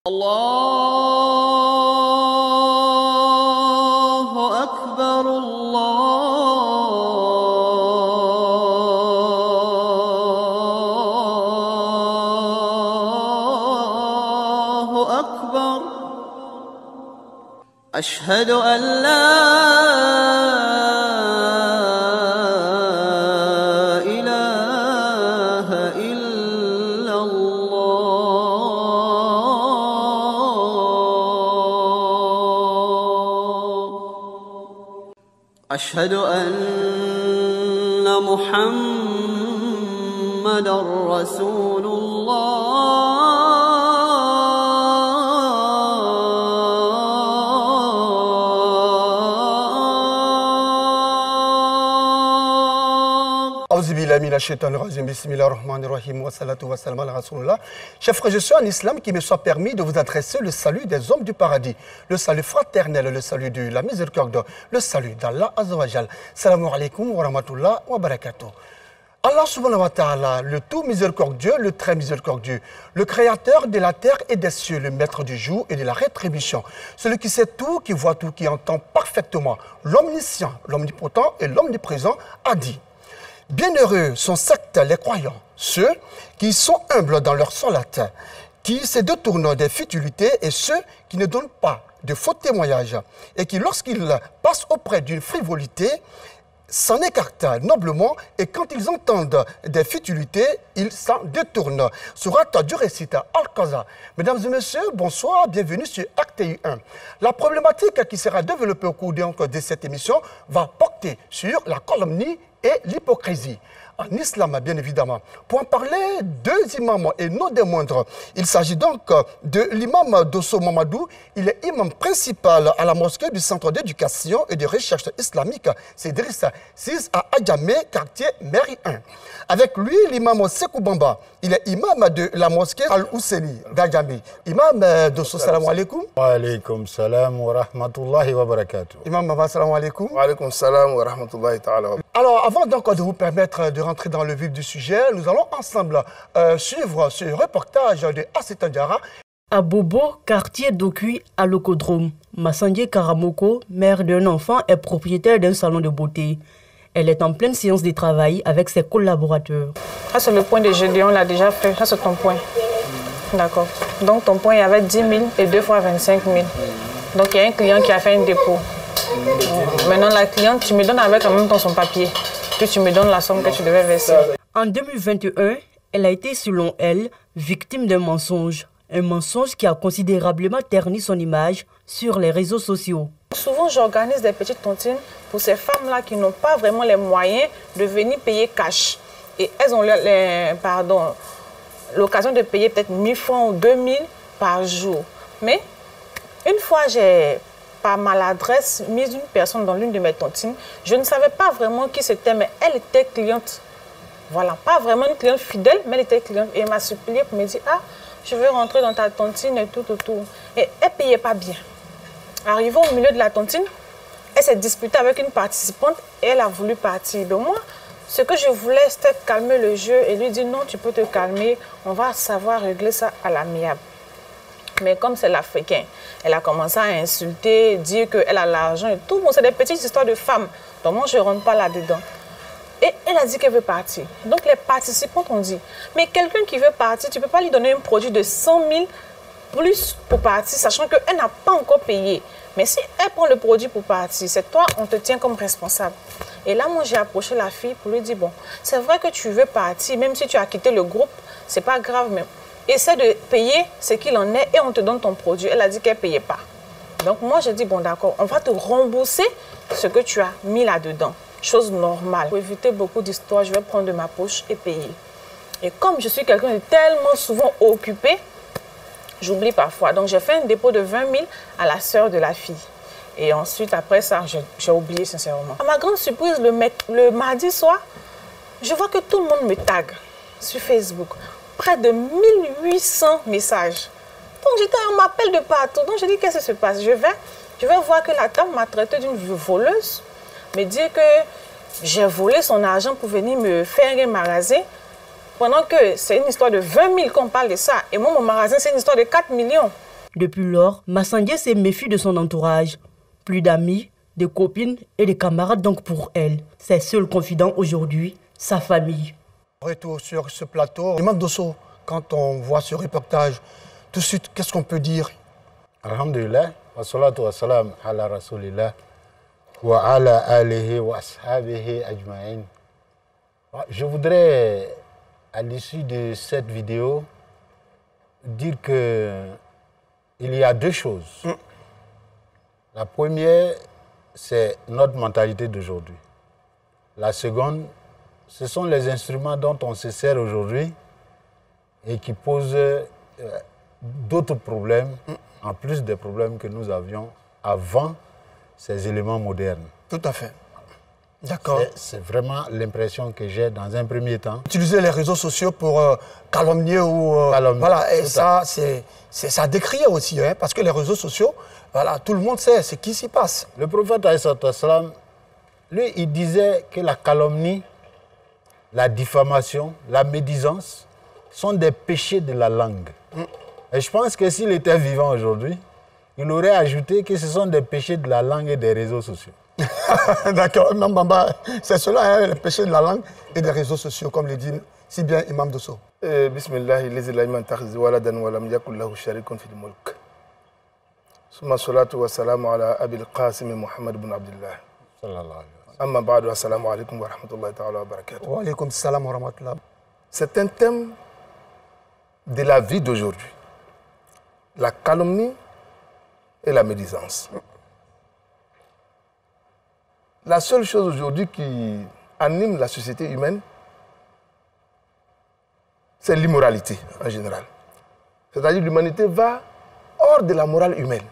الله أكبر الله أكبر أشهد أن لا إله إلا الله أشهد أن محمدًا رسول الله. Chers frères, je suis en islam qui me soit permis de vous adresser le salut des hommes du paradis, le salut fraternel, le salut de la miséricorde, le salut d'Allah Azzawajal. Salam alaikum wa rahmatullah wa barakatuh. Allah subhanahu wa ta'ala, le tout miséricordieux, le très miséricordieux, le créateur de la terre et des cieux, le maître du jour et de la rétribution, celui qui sait tout, qui voit tout, qui entend parfaitement, l'omniscient, l'omnipotent et l'omniprésent a dit: bienheureux sont certes les croyants, ceux qui sont humbles dans leur solate, qui se détournent des futilités et ceux qui ne donnent pas de faux témoignages et qui, lorsqu'ils passent auprès d'une frivolité, s'en écartent noblement et quand ils entendent des futilités, ils s'en détournent. Sourate du récit Al-Qaza. Mesdames et messieurs, bonsoir, bienvenue sur RTI 1. La problématique qui sera développée au cours de cette émission va porter sur la calomnie et l'hypocrisie. En islam, bien évidemment. Pour en parler, deux imams et non des moindres. Il s'agit donc de l'imam Dosso Mamadou. Il est imam principal à la mosquée du Centre d'éducation et de recherche islamique, c'est Idrissa 6 à Adjamé, quartier Mairie 1. Avec lui, l'imam Sekou Bamba. Il est imam de la mosquée Al-Ousseini d'Adjamé. Imam Dosso, salam alaikum. Wa alaikum salam wa rahmatullahi wa barakatuh. Imam Bamba, salam alaikum. Wa alaikum salam wa rahmatullahi ta'ala. Alors, avant donc de vous permettre de rentrer dans le vif du sujet, nous allons ensemble suivre ce reportage de Assetan Diarra. À Bobo, quartier d'Okui, à l'Ocodrome, Massandie Karamoko, mère d'un enfant, est propriétaire d'un salon de beauté. Elle est en pleine séance de travail avec ses collaborateurs. Ça, c'est le point de Gédéon, on l'a déjà fait. Ça, c'est ton point. D'accord. Donc, ton point, il y avait 10 000 et 2 fois 25 000. Donc, il y a un client qui a fait un dépôt. Maintenant, la cliente, tu me donnes avec en même temps son papier. Puis tu me donnes la somme que tu devais verser. En 2021, elle a été, selon elle, victime d'un mensonge. Un mensonge qui a considérablement terni son image sur les réseaux sociaux. Souvent, j'organise des petites tontines pour ces femmes-là qui n'ont pas vraiment les moyens de venir payer cash. Et elles ont l'occasion de payer peut-être 1000 francs ou 2000 par jour. Mais une fois, j'ai, par maladresse, mis une personne dans l'une de mes tontines. Je ne savais pas vraiment qui c'était, mais elle était cliente. Voilà, pas vraiment une cliente fidèle, mais elle était cliente. Et elle m'a supplié pour me dire: ah, je veux rentrer dans ta tontine et tout. Et elle ne payait pas bien. Arrivée au milieu de la tontine, elle s'est disputée avec une participante et elle a voulu partir. Donc moi, ce que je voulais, c'était calmer le jeu et lui dire: non, tu peux te calmer, on va savoir régler ça à l'amiable. Mais comme c'est l'Africain, elle a commencé à insulter, dire qu'elle a l'argent et tout. Bon, c'est des petites histoires de femmes. Donc moi, je ne rentre pas là-dedans. Et elle a dit qu'elle veut partir. Donc les participantes ont dit: mais quelqu'un qui veut partir, tu ne peux pas lui donner un produit de 100 000 plus pour partir, sachant qu'elle n'a pas encore payé. Mais si elle prend le produit pour partir, c'est toi, on te tient comme responsable. Et là, moi, j'ai approché la fille pour lui dire: bon, c'est vrai que tu veux partir, même si tu as quitté le groupe, c'est pas grave, mais essaie de payer ce qu'il en est et on te donne ton produit. Elle a dit qu'elle ne payait pas. Donc moi, j'ai dit: bon, d'accord, on va te rembourser ce que tu as mis là-dedans. Chose normale. Pour éviter beaucoup d'histoires, je vais prendre de ma poche et payer. Et comme je suis quelqu'un de tellement souvent occupé, j'oublie parfois. Donc j'ai fait un dépôt de 20 000 à la sœur de la fille. Et ensuite, après ça, j'ai oublié sincèrement. À ma grande surprise, le mardi soir, je vois que tout le monde me tag sur Facebook. Près de 1800 messages. Donc j'étais, on m'appelle de partout. Donc je dis: qu'est-ce qui se passe? Je vais voir que la dame m'a traité d'une voleuse. Me dire que j'ai volé son argent pour venir me faire un magasin. Pendant que c'est une histoire de 20 000 qu'on parle de ça. Et moi, mon magasin, c'est une histoire de 4 millions. Depuis lors, Massandié se méfie de son entourage. Plus d'amis, de copines et de camarades donc pour elle. Ses seuls confidents aujourd'hui, sa famille. Retour sur ce plateau. Imam Dosso, quand on voit ce reportage, tout de suite, qu'est-ce qu'on peut dire? Alhamdulillah, wa salatu wa salam ala rasulillah, wa ala alihi wa ashabihi ajma'in. Je voudrais, à l'issue de cette vidéo, dire que il y a deux choses. La première, c'est notre mentalité d'aujourd'hui. La seconde, ce sont les instruments dont on se sert aujourd'hui et qui posent d'autres problèmes, en plus des problèmes que nous avions avant ces éléments modernes. Tout à fait. D'accord. C'est vraiment l'impression que j'ai dans un premier temps. Utiliser les réseaux sociaux pour calomnier ou... voilà, et ça, c'est à décrire aussi, hein, parce que les réseaux sociaux, voilà, tout le monde sait ce qui s'y passe. Le prophète, alayhi salam, lui, il disait que la calomnie, la diffamation, la médisance sont des péchés de la langue. Et je pense que s'il était vivant aujourd'hui, il aurait ajouté que ce sont des péchés de la langue et des réseaux sociaux. D'accord, Imam Bamba, c'est cela, hein, le péché de la langue et des réseaux sociaux, comme le dit si bien Imam Dosso. Bismillah, lazi la iman takhizi waladan wa lam yakul lahu sharikun fil mulk. Summa salatu wa salamu ala Abil Qasim Muhammad ibn Abdullah. Sallallahu alayhi wa sallam. Amma ba'du, assalamu alaikum wa rahmatullahi ta'ala wa barakatuh. Wa alaykum salam wa rahmatullah. C'est un thème de la vie d'aujourd'hui. La calomnie et la médisance. La seule chose aujourd'hui qui anime la société humaine, c'est l'immoralité en général. C'est-à-dire que l'humanité va hors de la morale humaine.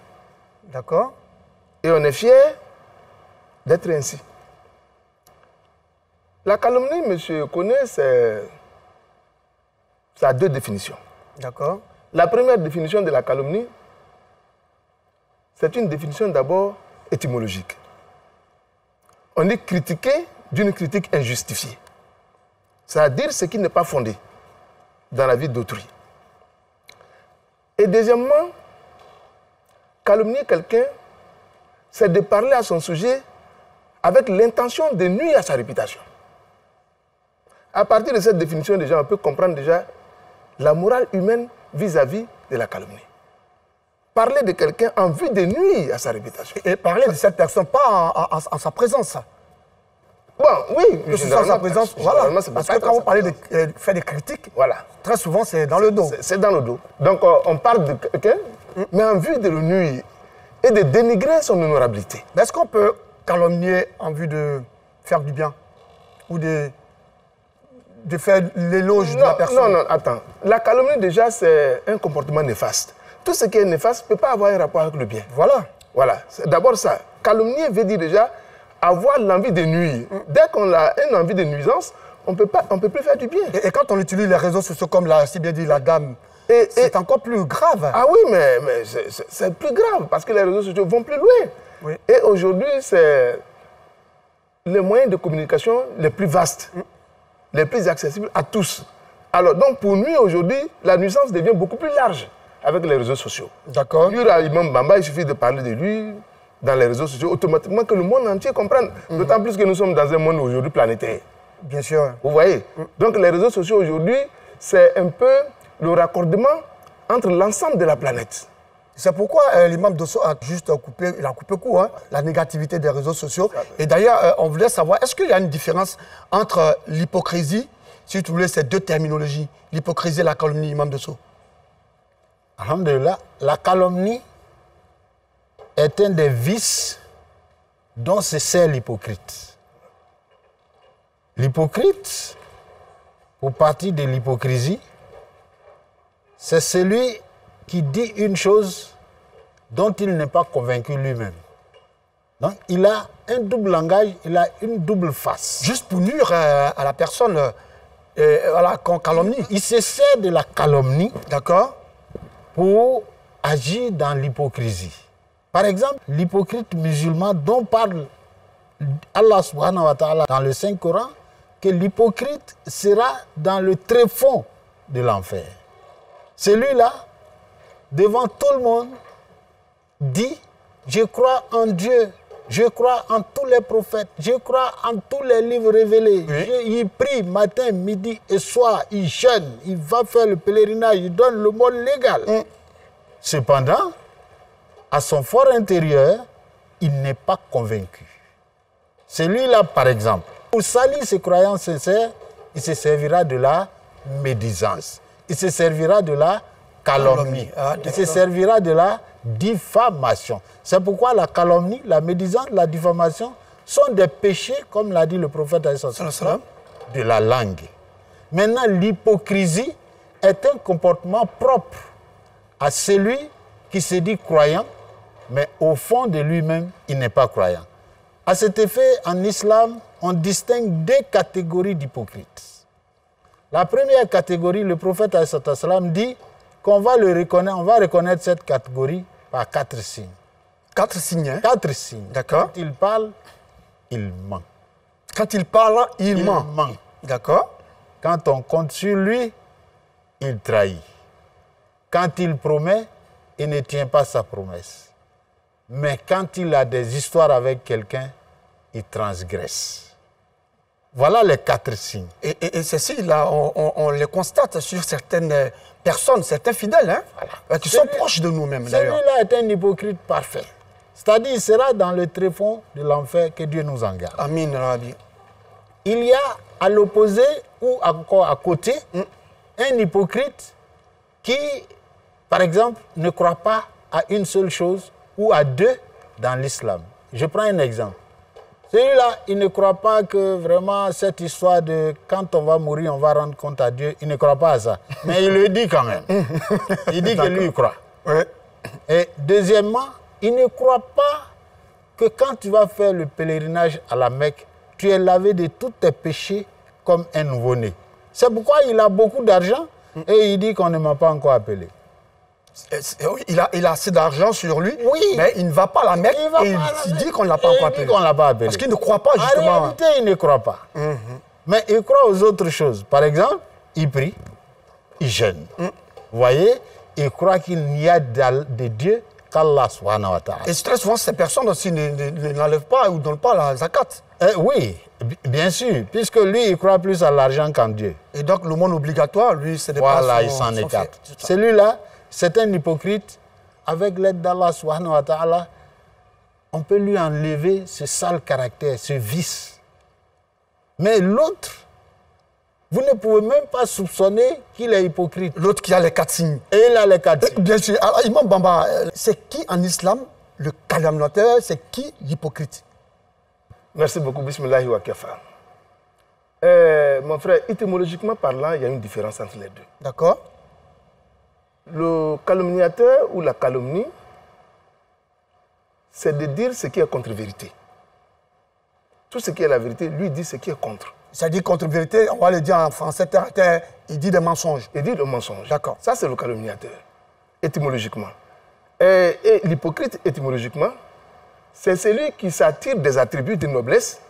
D'accord. Et on est fier d'être ainsi. La calomnie, monsieur connaît, ça a deux définitions. D'accord. La première définition de la calomnie, c'est une définition d'abord étymologique. On dit critiquer d'une critique injustifiée. C'est-à-dire ce qui n'est pas fondé dans la vie d'autrui. Et deuxièmement, calomnier quelqu'un, c'est de parler à son sujet avec l'intention de nuire à sa réputation. À partir de cette définition, déjà, on peut comprendre déjà la morale humaine vis-à-vis de la calomnie. Parler de quelqu'un en vue de nuire à sa réputation. Et parler de cette personne, pas en sa présence. Bon, oui, sans sa présence, voilà. Parce que quand vous parlez de faire des critiques, voilà, très souvent c'est dans le dos. C'est dans le dos. Donc on parle de quelqu'un, mais en vue de le nuire et de dénigrer son honorabilité. Est-ce qu'on peut calomnier en vue de faire du bien ou de faire l'éloge de la personne? Non, non, attends. La calomnie, déjà, c'est un comportement néfaste. Tout ce qui est néfaste ne peut pas avoir un rapport avec le bien. Voilà. Voilà. C'est d'abord ça. Calomnier veut dire déjà avoir l'envie de nuire. Dès qu'on a une envie de nuisance, on peut plus faire du bien. Et quand on utilise les réseaux sociaux, comme l'a si bien dit la dame, c'est encore plus grave. Ah oui, mais c'est plus grave parce que les réseaux sociaux vont plus loin. Oui. Et aujourd'hui, c'est les moyens de communication les plus vastes, les plus accessibles à tous. Alors, donc, pour nous, aujourd'hui, la nuisance devient beaucoup plus large avec les réseaux sociaux. D'accord. Lui, Imam Bamba, il suffit de parler de lui dans les réseaux sociaux, automatiquement que le monde entier comprenne. D'autant plus que nous sommes dans un monde aujourd'hui planétaire. Bien sûr. Vous voyez? Donc, les réseaux sociaux aujourd'hui, c'est un peu le raccordement entre l'ensemble de la planète. C'est pourquoi l'imam Dosso a juste coupé court, hein, la négativité des réseaux sociaux. Et d'ailleurs, on voulait savoir, est-ce qu'il y a une différence entre l'hypocrisie, si tu voulais ces deux terminologies, l'hypocrisie et la calomnie, imam Dosso? Alhamdulillah, la calomnie est un des vices dont se sert l'hypocrite. L'hypocrite, pour partir de l'hypocrisie, c'est celui qui dit une chose dont il n'est pas convaincu lui-même. Donc, il a un double langage, il a une double face. Juste pour nuire à la personne voilà, qu'on calomnie. Il se sert de la calomnie, d'accord, pour agir dans l'hypocrisie. Par exemple, l'hypocrite musulman dont parle Allah subhanahu wa ta'ala dans le Saint-Coran, que l'hypocrite sera dans le tréfonds de l'enfer. Celui-là, devant tout le monde, dit, je crois en Dieu, je crois en tous les prophètes, je crois en tous les livres révélés. Il prie matin, midi et soir, il jeûne, il va faire le pèlerinage, il donne le mot légal. Cependant, à son fort intérieur, il n'est pas convaincu. Celui-là, par exemple, pour salir ses croyances sincères, il se servira de la médisance. Il se servira de la calomnie. Il se servira de la diffamation. C'est pourquoi la calomnie, la médisance, la diffamation sont des péchés, comme l'a dit le prophète de la langue. Maintenant, l'hypocrisie est un comportement propre à celui qui se dit croyant, mais au fond de lui-même, il n'est pas croyant. À cet effet, en islam, on distingue deux catégories d'hypocrites. La première catégorie, le prophète dit qu'on va le reconnaître, on va reconnaître cette catégorie par 4 signes. 4 signes, hein? 4 signes. D'accord. Quand il parle, il ment. Quand il parle, il ment. D'accord. Quand on compte sur lui, il trahit. Quand il promet, il ne tient pas sa promesse. Mais quand il a des histoires avec quelqu'un, il transgresse. Voilà les 4 signes. Et ceci-là, on les constate sur certaines personnes, certains fidèles, hein, voilà, qui sont proches de nous-mêmes d'ailleurs. Celui-là est un hypocrite parfait. C'est-à-dire, il sera dans le tréfonds de l'enfer, que Dieu nous en garde. Amin, Rabbi. Il y a à l'opposé ou encore à côté un hypocrite qui, par exemple, ne croit pas à une seule chose ou à 2 dans l'islam. Je prends un exemple. Celui-là, il ne croit pas que vraiment cette histoire de quand on va mourir, on va rendre compte à Dieu, il ne croit pas à ça. Mais il le dit quand même. Il dit que lui, il croit. Ouais. Et deuxièmement, il ne croit pas que quand tu vas faire le pèlerinage à la Mecque, tu es lavé de tous tes péchés comme un nouveau-né. C'est pourquoi il a beaucoup d'argent et il dit qu'on ne m'a pas encore appelé. Il a assez d'argent sur lui, oui, mais il ne va pas à la Mecque et il dit qu'on ne l'a pas encore appelé. Parce qu'il ne croit pas justement. En réalité, il ne croit pas. Mais il croit aux autres choses. Par exemple, il prie, il jeûne. Vous voyez, il croit qu'il n'y a de Dieu qu'Allah subhanahu wa ta'ala. Et très souvent, ces personnes aussi n'enlèvent pas ou ne donnent pas la zakat. Oui, bien sûr, puisque lui, il croit plus à l'argent qu'en Dieu. Et donc, le monde obligatoire, lui, c'est des pas voilà, il s'en écarte. Celui-là, c'est un hypocrite. Avec l'aide d'Allah subhanahu wa ta'ala, on peut lui enlever ce sale caractère, ce vice. Mais l'autre, vous ne pouvez même pas soupçonner qu'il est hypocrite. L'autre qui a les 4 signes. Et il a les 4 signes. Bien sûr. Alors, Imam Bamba, c'est qui en islam le calomniateur, c'est qui l'hypocrite? Merci beaucoup. Bismillahi wa kafa. Mon frère, étymologiquement parlant, il y a une différence entre les deux. D'accord. Le calomniateur ou la calomnie, c'est de dire ce qui est contre-vérité. Tout ce qui est la vérité, lui dit ce qui est contre. C'est-à-dire contre-vérité, on va le dire en français terre à terre, il dit des mensonges. Il dit des mensonges. D'accord. Ça, c'est le calomniateur, étymologiquement. Et l'hypocrite, étymologiquement, c'est celui qui s'attire des attributs de noblesse,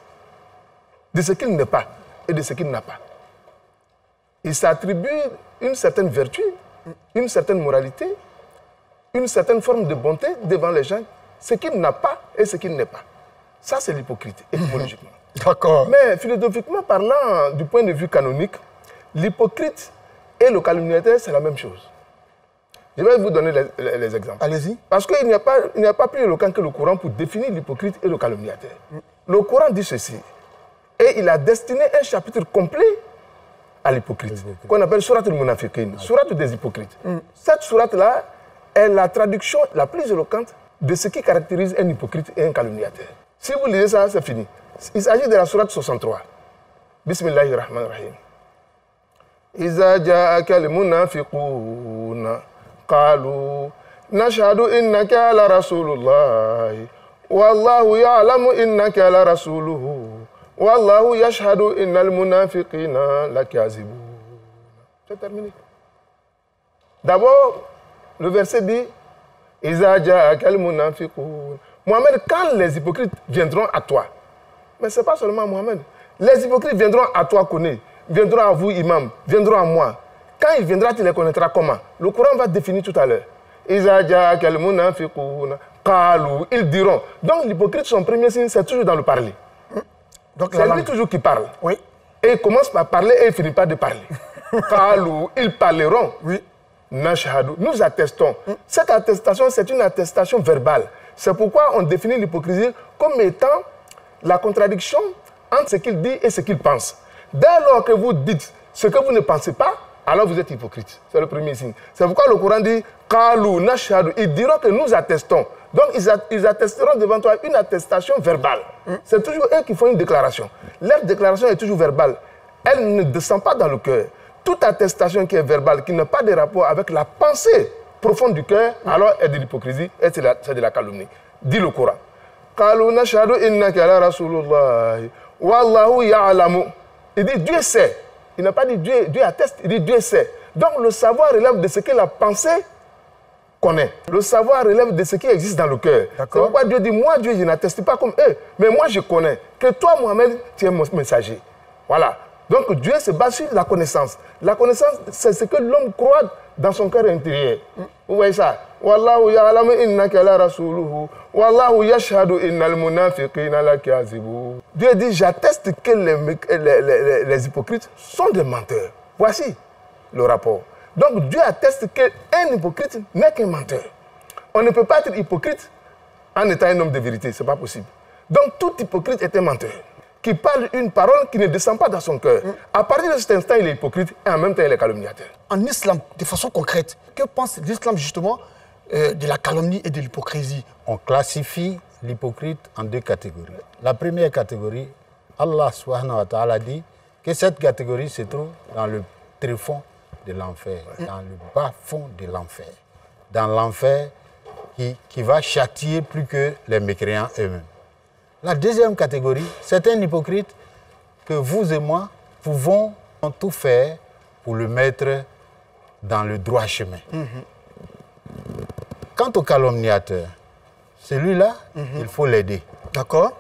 de ce qu'il n'est pas et de ce qu'il n'a pas. Il s'attribue une certaine vertu, une certaine moralité, une certaine forme de bonté devant les gens, ce qu'il n'a pas et ce qu'il n'est pas. Ça, c'est l'hypocrite, étymologiquement. D'accord. Mais philosophiquement parlant, du point de vue canonique, l'hypocrite et le calomniateur, c'est la même chose. Je vais vous donner les exemples. Allez-y. Parce qu'il n'y a pas plus éloquent que le Coran pour définir l'hypocrite et le calomniateur. Le Coran dit ceci. Et il a destiné un chapitre complet à l'hypocrite, qu'on appelle Surat al-Munafiqin, Surat des hypocrites. Cette Surat-là est la traduction la plus éloquente de ce qui caractérise un hypocrite et un calomniateur. Si vous lisez ça, c'est fini. Il s'agit de la Surat 63. Bismillahirrahmanirrahim. Iza ja'aka al-munafiquna qalu nashhadu innaka la rasulullah wallahu ya'lamu innaka la rasuluhu wallahu yashhadu innal munafiqina lakazibun. C'est terminé. D'abord, le verset dit Iza ja'aka al-munafiqun. Mohamed, quand les hypocrites viendront à toi, mais ce n'est pas seulement Mohamed, les hypocrites viendront à toi, Koné, viendront à vous, imam, viendront à moi. Quand il viendra, tu les connaîtras comment? Le Coran va définir tout à l'heure. Ils diront. Donc l'hypocrite, son premier signe, c'est toujours dans le parler. Donc C'est lui toujours qui parle. Oui. Et il commence par parler et il ne finit pas de parler. Ils parleront. Oui. Nous attestons. Cette attestation, c'est une attestation verbale. C'est pourquoi on définit l'hypocrisie comme étant la contradiction entre ce qu'il dit et ce qu'il pense. Dès lors que vous dites ce que vous ne pensez pas, alors vous êtes hypocrite. C'est le premier signe. C'est pourquoi le Coran dit ils diront que nous attestons. Donc ils attesteront devant toi une attestation verbale. C'est toujours eux qui font une déclaration. Leur déclaration est toujours verbale. Elle ne descend pas dans le cœur. Toute attestation qui est verbale, qui n'a pas de rapport avec la pensée profonde du cœur, alors est de l'hypocrisie et c'est de la calomnie. Dit le Coran. Il dit Dieu sait. Il n'a pas dit Dieu atteste, il dit Dieu sait. Donc le savoir relève de ce que la pensée connaît. Le savoir relève de ce qui existe dans le cœur. C'est pourquoi Dieu dit, moi Dieu, je n'atteste pas comme eux, mais moi je connais que toi Mohamed, tu es mon messager. Voilà. Donc Dieu se base sur la connaissance. La connaissance, c'est ce que l'homme croit dans son cœur intérieur. Vous voyez ça? Wallahu ya'lamu innaka la rasuluhu. Wallahu yashhadu innal munafiqina lakazibun. Dieu dit, j'atteste que les hypocrites sont des menteurs. Voici le rapport. Donc Dieu atteste qu'un hypocrite n'est qu'un menteur. On ne peut pas être hypocrite en étant un homme de vérité. Ce n'est pas possible. Donc tout hypocrite est un menteur qui parle une parole qui ne descend pas dans son cœur. À partir de cet instant, il est hypocrite et en même temps, il est calomniateur. En islam, de façon concrète, que pense l'islam justement de la calomnie et de l'hypocrisie? On classifie l'hypocrite en deux catégories. La première catégorie, Allah subhanahu wa ta'ala dit que cette catégorie se trouve dans le tréfonds de l'enfer, dans le bas fond de l'enfer. Dans l'enfer qui va châtier plus que les mécréants eux-mêmes. La deuxième catégorie, c'est un hypocrite que vous et moi pouvons tout faire pour le mettre dans le droit chemin. Quant au calomniateur, celui-là, il faut l'aider. D'accord.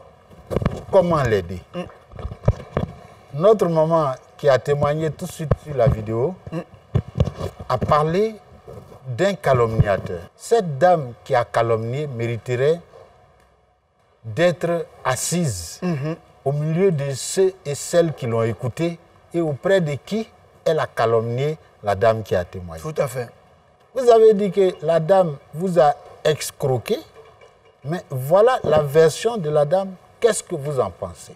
Comment l'aider? Notre maman qui a témoigné tout de suite sur la vidéo a parlé d'un calomniateur. Cette dame qui a calomnié mériterait d'être assise au milieu de ceux et celles qui l'ont écoutée et auprès de qui elle a calomnié la dame qui a témoigné. Tout à fait. Vous avez dit que la dame vous a escroqué, mais voilà la version de la dame. Qu'est-ce que vous en pensez?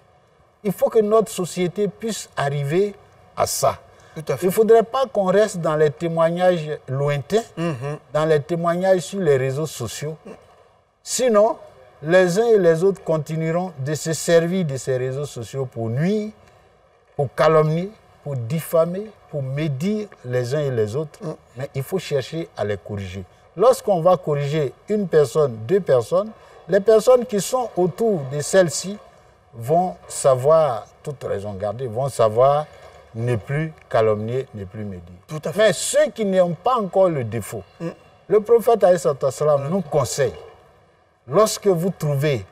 Il faut que notre société puisse arriver à ça. Tout à fait. Il ne faudrait pas qu'on reste dans les témoignages lointains, dans les témoignages sur les réseaux sociaux. Sinon, les uns et les autres continueront de se servir de ces réseaux sociaux pour nuire, pour calomnier, pour diffamer, pour médire les uns et les autres. Mais il faut chercher à les corriger. Lorsqu'on va corriger une personne, deux personnes, les personnes qui sont autour de celles-ci vont savoir, toute raison gardée, vont savoir ne plus calomnier, ne plus médire. Tout à fait. Mais ceux qui n'ont pas encore le défaut, le prophète alayhi salam nous conseille, lorsque vous trouvez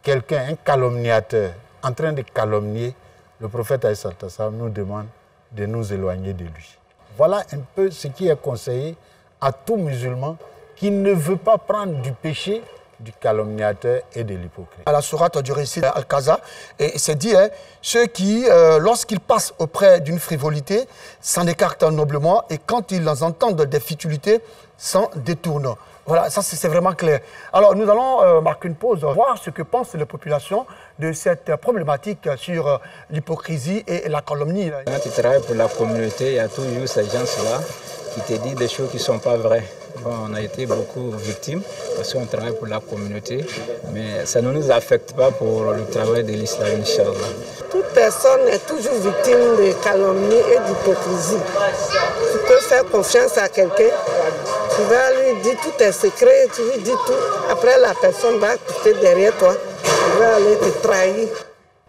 quelqu'un, un calomniateur, en train de calomnier, le prophète alayhi salam nous demande de nous éloigner de lui. Voilà un peu ce qui est conseillé à tout musulman qui ne veut pas prendre du péché du calomniateur et de l'hypocrite. À la sourate du récit Al-Qaza, et c'est dit, ceux qui, lorsqu'ils passent auprès d'une frivolité, s'en écartent noblement, et quand ils entendent des futilités, s'en détournent. Voilà, ça c'est vraiment clair. Alors nous allons marquer une pause, voir ce que pensent les populations de cette problématique sur l'hypocrisie et la calomnie. Quand tu travailles pour la communauté, il y a toujours ces gens-là qui te disent des choses qui ne sont pas vraies. Bon, on a été beaucoup victimes parce qu'on travaille pour la communauté, mais ça ne nous affecte pas pour le travail de l'islam, Inch'Allah. Toute personne est toujours victime de calomnie et d'hypocrisie. Tu peux faire confiance à quelqu'un, tu vas lui dire tous tes secrets, tu lui dis tout. Après, la personne va quitter derrière toi, elle va aller te trahir.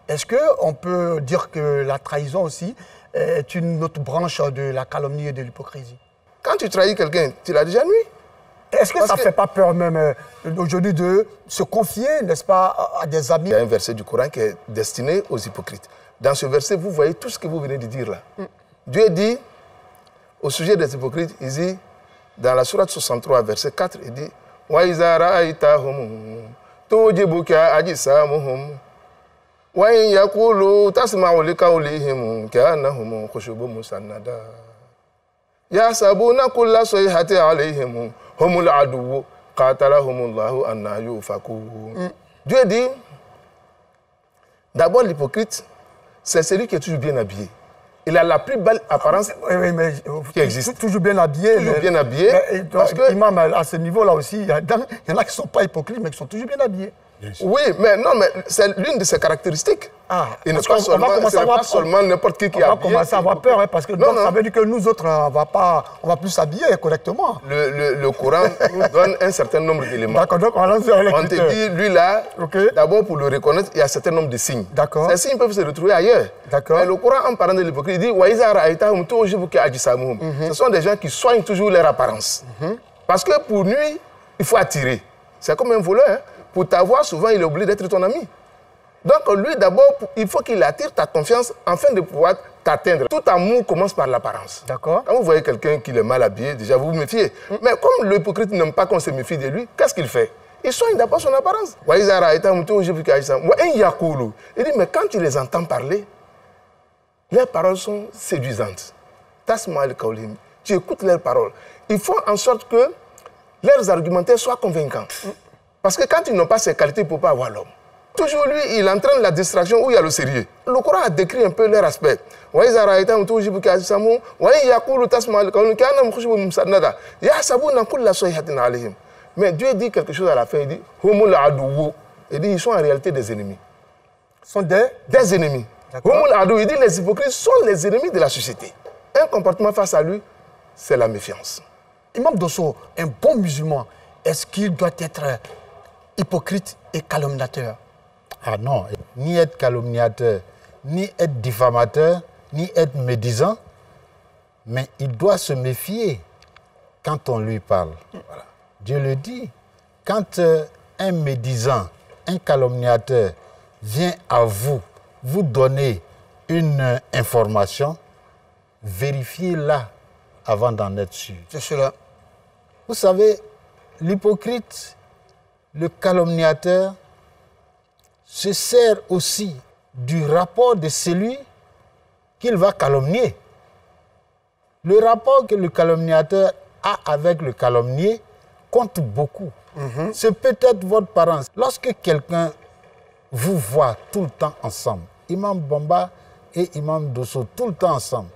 Est-ce qu'on peut dire que la trahison aussi est une autre branche de la calomnie et de l'hypocrisie? Quand tu trahis quelqu'un, tu l'as déjà nuit. Est-ce que ça ne fait pas peur même aujourd'hui de se confier, n'est-ce pas, à des amis? Il y a un verset du Coran qui est destiné aux hypocrites. Dans ce verset, vous voyez tout ce que vous venez de dire là. Dieu dit, au sujet des hypocrites, il dit Dans la sourate 63, verset 4, il dit Wa iza ra'aytahum tujibuka ajsamuhum wa in yaqulu tasma'u liqawlihim ka'annahum khushubun musannada yasabuna kulla sayhati alayhim humul aduwwu qatalahumullahu anna yufakun. Dieu dit d'abord l'hypocrite, c'est celui qui est toujours bien habillé. Il a la plus belle apparence qui existe. Toujours bien habillé. Toujours bien habillé. Parce que, imam, à ce niveau-là aussi, il y en a qui ne sont pas hypocrites, mais qui sont toujours bien habillés. Oui, mais non, mais c'est l'une de ses caractéristiques. Il n'est pas seulement n'importe qui est habillé. On va commencer à avoir peur, hein, parce que non, ça veut dire que nous autres, on va plus s'habiller correctement. Le Coran nous donne un certain nombre d'éléments. D'accord, donc on te dit, lui là, d'abord pour le reconnaître, il y a un certain nombre de signes. D'accord. Ces signes peuvent se retrouver ailleurs. D'accord. Mais le Coran, en parlant de l'hypocrisie, il dit ce sont des gens qui soignent toujours leur apparence. Parce que pour lui, il faut attirer. C'est comme un voleur. Hein. Pour t'avoir, souvent, il est obligé d'être ton ami. Donc, lui, d'abord, il faut qu'il attire ta confiance afin de pouvoir t'atteindre. Tout amour commence par l'apparence. D'accord. Quand vous voyez quelqu'un qui est mal habillé, déjà, vous vous méfiez. Mais comme l'hypocrite n'aime pas qu'on se méfie de lui, qu'est-ce qu'il fait? Il soigne d'abord son apparence. Il dit, mais quand tu les entends parler, leurs paroles sont séduisantes. Tu écoutes leurs paroles. Il faut en sorte que leurs argumentaires soient convaincants. Parce que quand ils n'ont pas ces qualités, ils ne peuvent pas avoir l'homme. Toujours lui, il entraîne la distraction où il y a le sérieux. Le Coran a décrit un peu leur aspect. Mais Dieu dit quelque chose à la fin, il dit ils sont en réalité des ennemis. Sont des ennemis. Il dit les hypocrites sont les ennemis de la société. Un comportement face à lui, c'est la méfiance. Imam Dosso, un bon musulman, est-ce qu'il doit être hypocrite et calomniateur? Ah non, ni être calomniateur, ni être diffamateur, ni être médisant, mais il doit se méfier quand on lui parle. Voilà. Dieu le dit, quand un médisant, un calomniateur vient à vous donner une information, vérifiez-la avant d'en être sûr. C'est cela. Vous savez, l'hypocrite, le calomniateur, se sert aussi du rapport de celui qu'il va calomnier. Le rapport que le calomniateur a avec le calomnié compte beaucoup. C'est peut-être votre parent. Lorsque quelqu'un vous voit tout le temps ensemble, Imam Bamba et Imam Dosso tout le temps ensemble,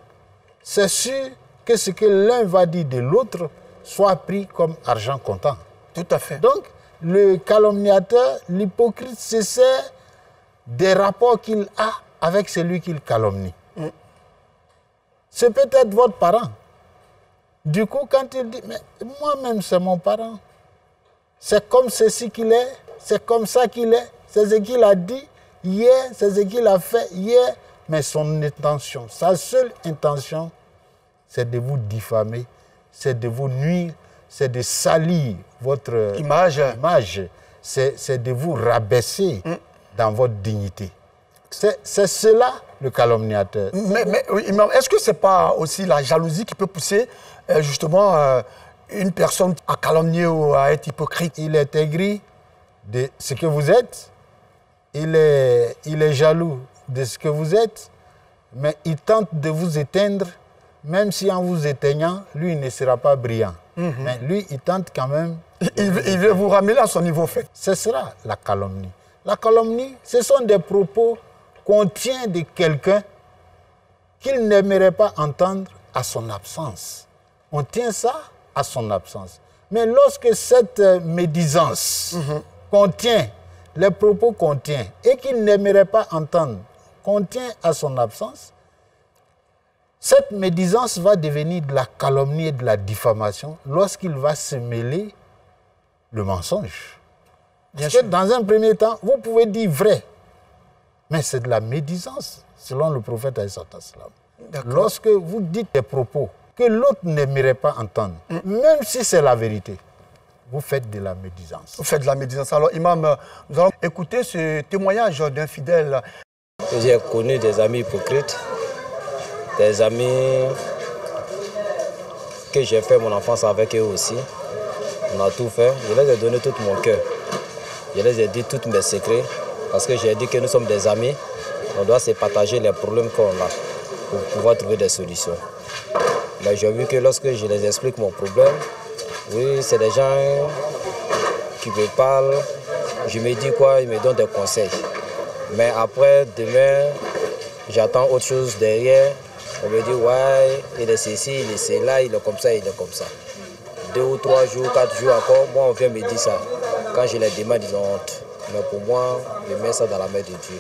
c'est sûr que ce que l'un va dire de l'autre soit pris comme argent comptant. Tout à fait. Donc, le calomniateur, l'hypocrite, se sert des rapports qu'il a avec celui qu'il calomnie. C'est peut-être votre parent. Du coup, quand il dit, mais moi-même, c'est mon parent. C'est comme ceci qu'il est, c'est comme ça qu'il est, c'est ce qu'il a dit hier, c'est ce qu'il a fait hier. Mais son intention, sa seule intention, c'est de vous diffamer, c'est de vous nuire, c'est de salir votre image. C'est de vous rabaisser dans votre dignité. C'est cela le calomniateur. Mais est-ce que ce n'est pas aussi la jalousie qui peut pousser justement une personne à calomnier ou à être hypocrite? Il est aigri de ce que vous êtes, il est jaloux de ce que vous êtes, mais il tente de vous éteindre, même si en vous éteignant, lui il ne sera pas brillant. Mais lui, il tente quand même. Il veut vous ramener à son niveau fait. Ce sera la calomnie. La calomnie, ce sont des propos qu'on tient de quelqu'un qu'il n'aimerait pas entendre à son absence. On tient ça à son absence. Mais lorsque cette médisance contient, les propos qu'on tient et qu'il n'aimerait pas entendre, contient à son absence, cette médisance va devenir de la calomnie et de la diffamation lorsqu'il va se mêler le mensonge. Parce que dans un premier temps, vous pouvez dire vrai, mais c'est de la médisance, selon le prophète alayhi salam. Lorsque vous dites des propos que l'autre n'aimerait pas entendre, même si c'est la vérité, vous faites de la médisance. Vous faites de la médisance. Alors, Imam, nous allons écouter ce témoignage d'un fidèle. J'ai connu des amis hypocrites, des amis que j'ai fait mon enfance avec eux aussi. On a tout fait. Je les ai donné tout mon cœur. Je les ai dit tous mes secrets parce que j'ai dit que nous sommes des amis. On doit se partager les problèmes qu'on a pour pouvoir trouver des solutions. Mais j'ai vu que lorsque je les explique mon problème, oui, c'est des gens qui me parlent. Je me dis quoi, ils me donnent des conseils. Mais après, demain, j'attends autre chose derrière. On me dit, ouais, il est ceci, il est cela, il est comme ça, il est comme ça. 2 ou 3 jours, 4 jours encore, moi, on vient me dire ça. Quand je les demande, ils ont honte. Mais pour moi, je mets ça dans la main de Dieu.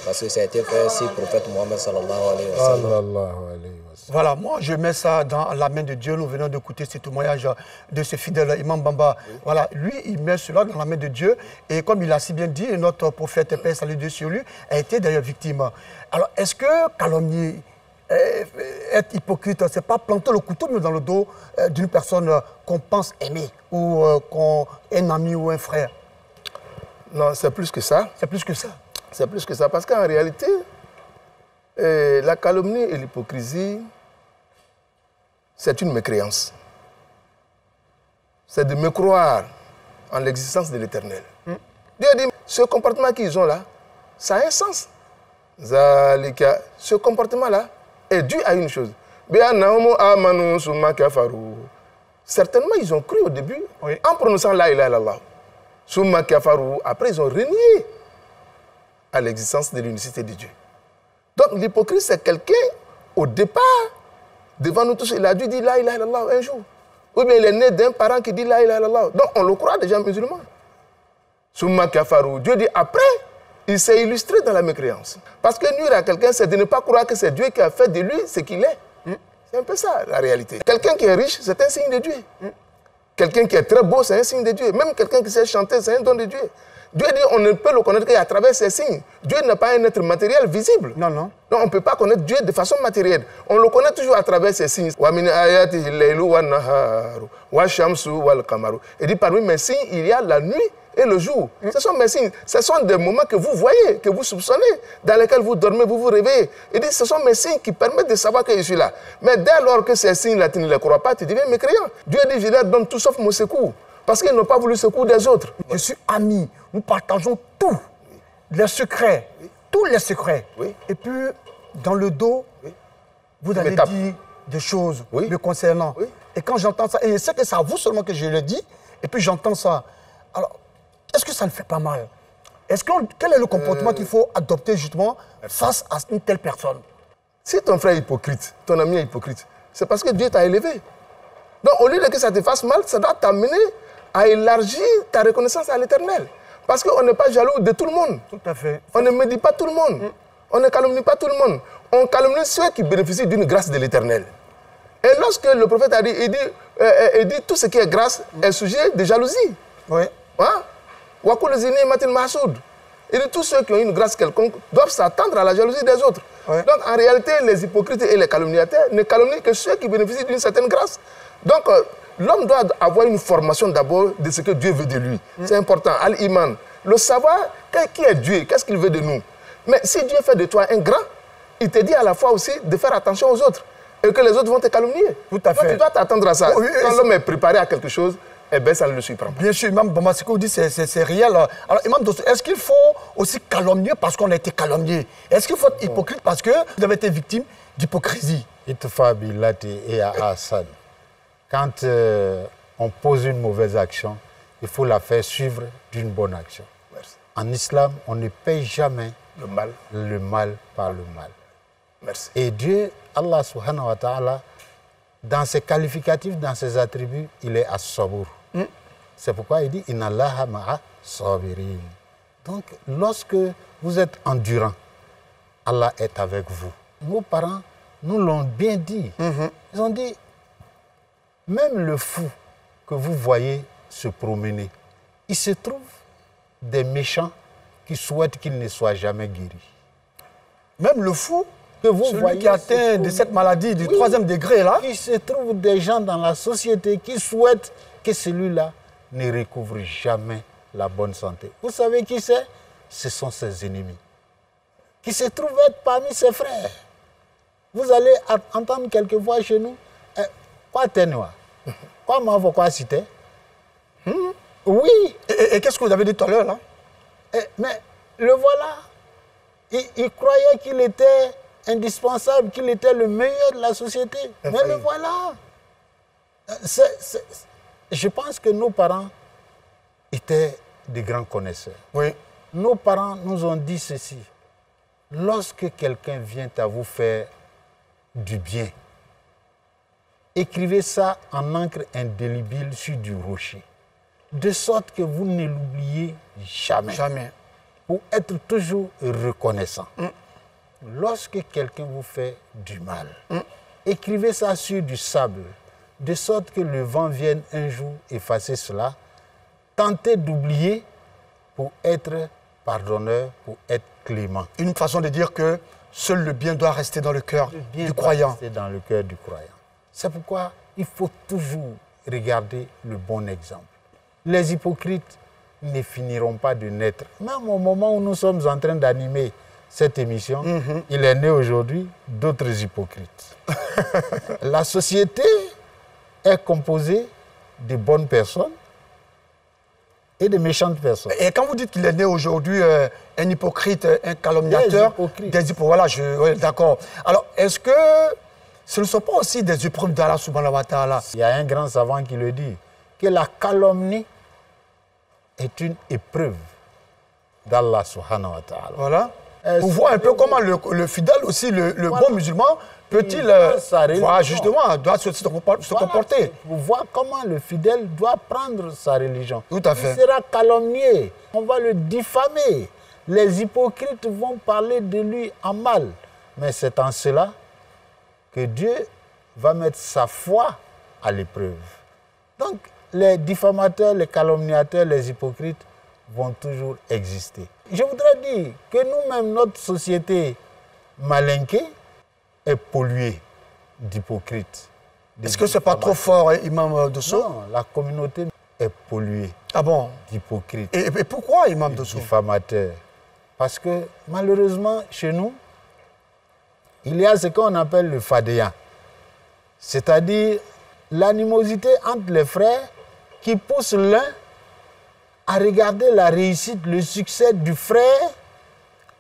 Parce que ça a été fait si le prophète Mohammed sallallahu alayhi wa sallam. Voilà, moi je mets ça dans la main de Dieu. Nous venons d'écouter ce témoignage de ce fidèle Imam Bamba. Voilà, lui, il met cela dans la main de Dieu. Et comme il a si bien dit, notre prophète, paix, salut Dieu sur lui, a été d'ailleurs victime. Alors, est-ce que calomnier, être hypocrite, c'est pas planter le couteau dans le dos d'une personne qu'on pense aimer ou un ami ou un frère? Non, c'est plus que ça. C'est plus que ça. C'est plus que ça, parce qu'en réalité, la calomnie et l'hypocrisie, c'est une mécréance. C'est de me croire en l'existence de l'Éternel. Dieu dit, ce comportement qu'ils ont là, ça a un sens. Ce comportement-là est dû à une chose. Certainement, ils ont cru au début, en prononçant la ilaha illallah. Après, ils ont renié à l'existence de l'unicité de Dieu. Donc l'hypocrite, c'est quelqu'un, au départ, devant nous tous, il a dû dire la ilaha illallah un jour. Ou bien il est né d'un parent qui dit la ilaha illallah. Donc on le croit déjà musulman. Summa kafaru. Dieu dit après, il s'est illustré dans la mécréance. Parce que nuire à quelqu'un, c'est de ne pas croire que c'est Dieu qui a fait de lui ce qu'il est. C'est un peu ça la réalité. Quelqu'un qui est riche, c'est un signe de Dieu. Quelqu'un qui est très beau, c'est un signe de Dieu. Même quelqu'un qui sait chanter, c'est un don de Dieu. Dieu dit on ne peut le connaître qu'à travers ses signes. Dieu n'est pas un être matériel visible. Non, non. Donc on ne peut pas connaître Dieu de façon matérielle. On le connaît toujours à travers ses signes. Il dit parmi mes signes, il y a la nuit et le jour. Ce sont mes signes. Ce sont des moments que vous voyez, que vous soupçonnez, dans lesquels vous dormez, vous vous réveillez. Il dit ce sont mes signes qui permettent de savoir que je suis là. Mais dès lors que ces signes-là, tu ne les crois pas, tu deviens mécréant. Dieu dit je leur donne tout sauf mon secours. Parce qu'ils n'ont pas voulu le secours des autres. Je suis ami. Nous partageons tout. Les secrets. Tous les secrets. Et puis, dans le dos, vous allez dire des choses me concernant. Et quand j'entends ça, et je sais que c'est à vous seulement que je le dis, et puis j'entends ça. Alors, est-ce que ça ne fait pas mal? Quel est le comportement qu'il faut adopter justement face à une telle personne? Si ton frère est hypocrite, ton ami est hypocrite, c'est parce que Dieu t'a élevé. Donc, au lieu de que ça te fasse mal, ça doit t'amener à élargir ta reconnaissance à l'Éternel. Parce qu'on n'est pas jaloux de tout le monde. Tout à fait. On ne médit pas tout le monde. On ne calomnie pas tout le monde. On calomnie ceux qui bénéficient d'une grâce de l'Éternel. Et lorsque le prophète a dit, il dit tout ce qui est grâce est sujet de jalousie. Oui. Hein? Il dit tous ceux qui ont une grâce quelconque doivent s'attendre à la jalousie des autres. Donc en réalité, les hypocrites et les calomniateurs ne calomnient que ceux qui bénéficient d'une certaine grâce. Donc l'homme doit avoir une formation d'abord de ce que Dieu veut de lui. C'est important. Al-Iman. Le savoir qui est Dieu, qu'est-ce qu'il veut de nous. Mais si Dieu fait de toi un grand, il te dit à la fois aussi de faire attention aux autres. Et que les autres vont te calomnier. Tout à fait. Donc tu dois t'attendre à ça. Quand l'homme est préparé à quelque chose, eh bien, ça ne le surprend pas. Bien sûr, Imam Bamba, ce que vous dites, c'est réel. Alors, Imam Dosso, est-ce qu'il faut aussi calomnier parce qu'on a été calomnié? Est-ce qu'il faut être hypocrite parce que vous avez été victime d'hypocrisie? Itfa Bilati et à Hassan. Quand on pose une mauvaise action, il faut la faire suivre d'une bonne action. Merci. En islam, on ne paye jamais le mal par le mal. Merci. Et Dieu, Allah subhanahu wa ta'ala, dans ses qualificatifs, dans ses attributs, il est as-sabur. C'est pourquoi il dit « Inna Allaha ma'a sabirin ». Donc, lorsque vous êtes endurant, Allah est avec vous. Nos parents nous l'ont bien dit. Ils ont dit, même le fou que vous voyez se promener, il se trouve des méchants qui souhaitent qu'il ne soit jamais guéri. Même le fou que vous celui voyez qui atteint de cette maladie du 3e degré, là. Il se trouve des gens dans la société qui souhaitent que celui-là ne recouvre jamais la bonne santé. Vous savez qui c'est? Ce sont ses ennemis, qui se trouvent être parmi ses frères. Vous allez entendre quelquefois chez nous, Quoi tenua? Quoi m'envoie quoi citer? Oui. Et qu'est-ce que vous avez dit tout à l'heure là? Mais le voilà. Il croyait qu'il était indispensable, qu'il était le meilleur de la société. Mais le voilà. Je pense que nos parents étaient des grands connaisseurs. Oui. Nos parents nous ont dit ceci. Lorsque quelqu'un vient à vous faire du bien, écrivez ça en encre indélébile sur du rocher, de sorte que vous ne l'oubliez jamais. Jamais. Pour être toujours reconnaissant. Lorsque quelqu'un vous fait du mal, écrivez ça sur du sable, de sorte que le vent vienne un jour effacer cela. Tentez d'oublier pour être pardonneur, pour être clément. Une façon de dire que seul le bien doit rester dans le cœur du croyant. Rester dans le cœur du croyant. C'est pourquoi il faut toujours regarder le bon exemple. Les hypocrites ne finiront pas de naître. Même au moment où nous sommes en train d'animer cette émission, il est né aujourd'hui d'autres hypocrites. La société est composée de bonnes personnes et de méchantes personnes. Et quand vous dites qu'il est né aujourd'hui un hypocrite, un calomniateur, voilà, d'accord. Alors, est-ce que ce ne sont pas aussi des épreuves d'Allah subhanahu wa ta'ala? Il y a un grand savant qui le dit, que la calomnie est une épreuve d'Allah subhanahu wa ta'ala. Voilà. On voit un peu comment le fidèle aussi, le bon musulman, peut-il, voilà, justement, doit se comporter. Pour voir comment le fidèle doit prendre sa religion. Tout à fait. Il sera calomnié, on va le diffamer. Les hypocrites vont parler de lui en mal. Mais c'est en cela que Dieu va mettre sa foi à l'épreuve. Donc, les diffamateurs, les calomniateurs, les hypocrites vont toujours exister. Je voudrais dire que nous-mêmes, notre société malinquée est polluée d'hypocrites. Est-ce que ce n'est pas trop fort, Imam Dosso? Non, la communauté est polluée d'hypocrites. Et pourquoi, Imam Dosso? Diffamateurs. Parce que malheureusement, chez nous, il y a ce qu'on appelle le fadéen. C'est-à-dire l'animosité entre les frères qui pousse l'un à regarder la réussite, le succès du frère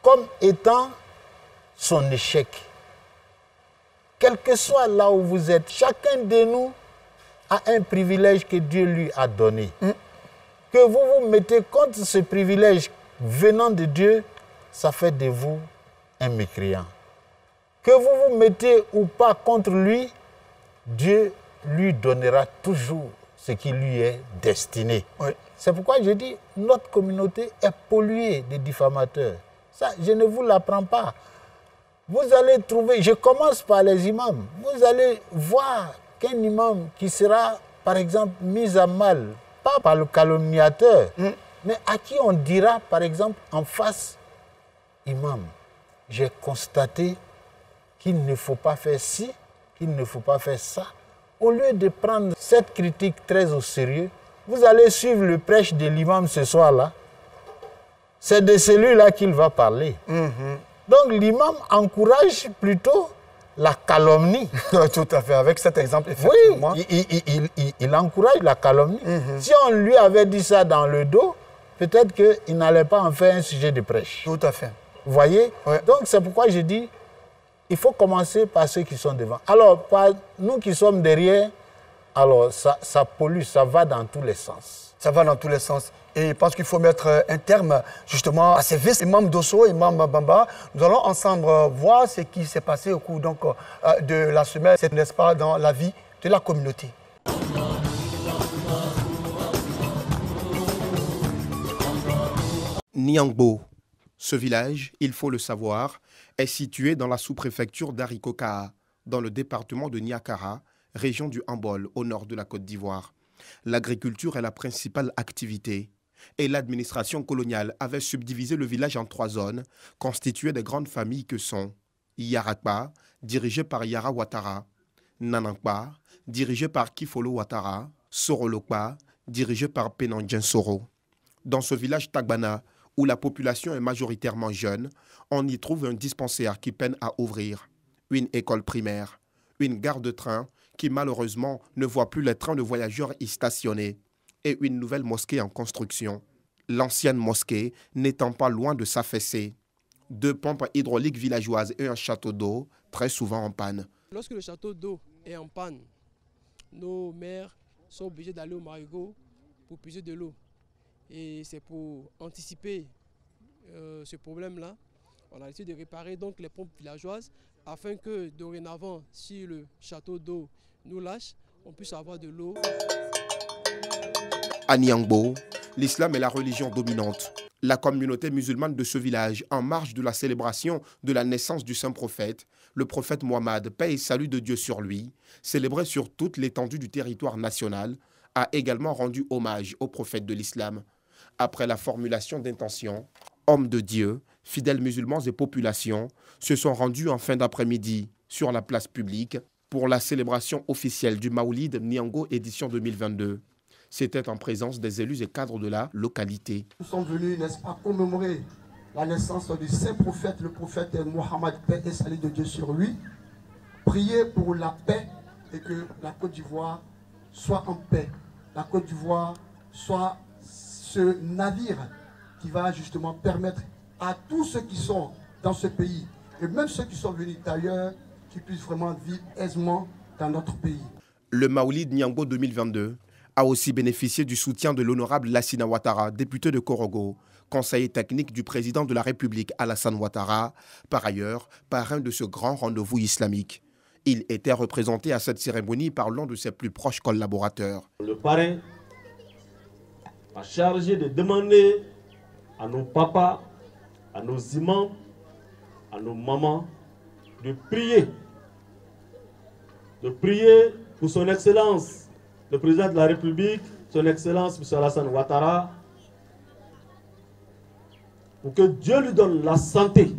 comme étant son échec. Quel que soit là où vous êtes, chacun de nous a un privilège que Dieu lui a donné. Que vous vous mettez contre ce privilège venant de Dieu, ça fait de vous un mécréant. Que vous vous mettez ou pas contre lui, Dieu lui donnera toujours ce qui lui est destiné. Oui. C'est pourquoi je dis, notre communauté est polluée de diffamateurs. Ça, je ne vous l'apprends pas. Vous allez trouver, je commence par les imams, vous allez voir qu'un imam qui sera, par exemple, mis à mal, pas par le calomniateur, mais à qui on dira, par exemple, en face, imam, j'ai constaté qu'il ne faut pas faire ci, qu'il ne faut pas faire ça. Au lieu de prendre cette critique très au sérieux, vous allez suivre le prêche de l'imam ce soir-là. C'est de celui-là qu'il va parler. Donc l'imam encourage plutôt la calomnie. Tout à fait, avec cet exemple, effectivement. Oui, il encourage la calomnie. Si on lui avait dit ça dans le dos, peut-être qu'il n'allait pas en faire un sujet de prêche. Tout à fait. Vous voyez? Ouais. Donc c'est pourquoi je dis, il faut commencer par ceux qui sont devant. Alors, par nous qui sommes derrière, alors ça pollue, ça va dans tous les sens. Ça va dans tous les sens. Et je pense qu'il faut mettre un terme justement à ces vices. Imam Dosso, Imam Bamba, nous allons ensemble voir ce qui s'est passé au cours donc, de la semaine, n'est-ce pas, dans la vie de la communauté. Niangbo. Ce village, il faut le savoir, est situé dans la sous-préfecture d'Arikokaa, dans le département de Niakara, région du Hambol, au nord de la Côte d'Ivoire. L'agriculture est la principale activité. Et l'administration coloniale avait subdivisé le village en 3 zones, constituées de grandes familles que sont Yarakba, dirigé par Yara Ouattara, Nanankba, dirigé par Kifolo Ouattara, Sorolokba, dirigé par Penandjen Soro. Dans ce village Tagbana, où la population est majoritairement jeune, on y trouve un dispensaire qui peine à ouvrir, une école primaire, une gare de train qui malheureusement ne voit plus les trains de voyageurs y stationner, et une nouvelle mosquée en construction. L'ancienne mosquée n'étant pas loin de s'affaisser. 2 pompes hydrauliques villageoises et un château d'eau très souvent en panne. Lorsque le château d'eau est en panne, nos maires sont obligés d'aller au marigot pour puiser de l'eau. Et c'est pour anticiper ce problème-là. On a décidé de réparer donc les pompes villageoises afin que dorénavant, si le château d'eau nous lâche, on puisse avoir de l'eau. À Niangbo, l'islam est la religion dominante. La communauté musulmane de ce village, en marge de la célébration de la naissance du saint prophète, le prophète Mohammed, paix et salut de Dieu sur lui, célébré sur toute l'étendue du territoire national, a également rendu hommage au prophète de l'islam. Après la formulation d'intention, hommes de Dieu, fidèles musulmans et populations se sont rendus en fin d'après-midi sur la place publique pour la célébration officielle du Maoulid Niangbo édition 2022. C'était en présence des élus et cadres de la localité. Nous sommes venus, n'est-ce pas, commémorer la naissance du saint prophète, le prophète Mohammed, paix et salut de Dieu sur lui. Prier pour la paix et que la Côte d'Ivoire soit en paix. La Côte d'Ivoire soit ce navire qui va justement permettre à tous ceux qui sont dans ce pays, et même ceux qui sont venus d'ailleurs, qui puissent vraiment vivre aisément dans notre pays. Le Maoulid Niangbo 2022 a aussi bénéficié du soutien de l'honorable Lassina Ouattara, député de Korogo, conseiller technique du président de la République Alassane Ouattara, par ailleurs parrain de ce grand rendez-vous islamique. Il était représenté à cette cérémonie par l'un de ses plus proches collaborateurs. Le parrain a chargé de demander à nos papas, à nos imams, à nos mamans de prier pour son Excellence, le président de la République, son Excellence M. Alassane Ouattara, pour que Dieu lui donne la santé,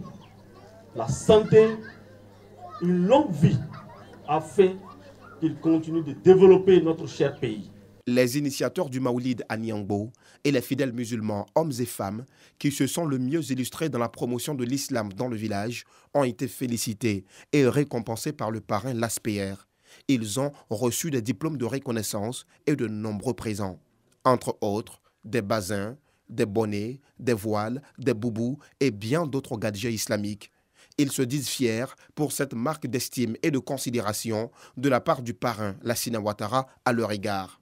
une longue vie, afin qu'il continue de développer notre cher pays. Les initiateurs du Maoulid à Niangbo et les fidèles musulmans, hommes et femmes, qui se sont le mieux illustrés dans la promotion de l'islam dans le village, ont été félicités et récompensés par le parrain Laspr. Ils ont reçu des diplômes de reconnaissance et de nombreux présents. Entre autres, des bazins, des bonnets, des voiles, des boubous et bien d'autres gadgets islamiques. Ils se disent fiers pour cette marque d'estime et de considération de la part du parrain Lassina Ouattara à leur égard.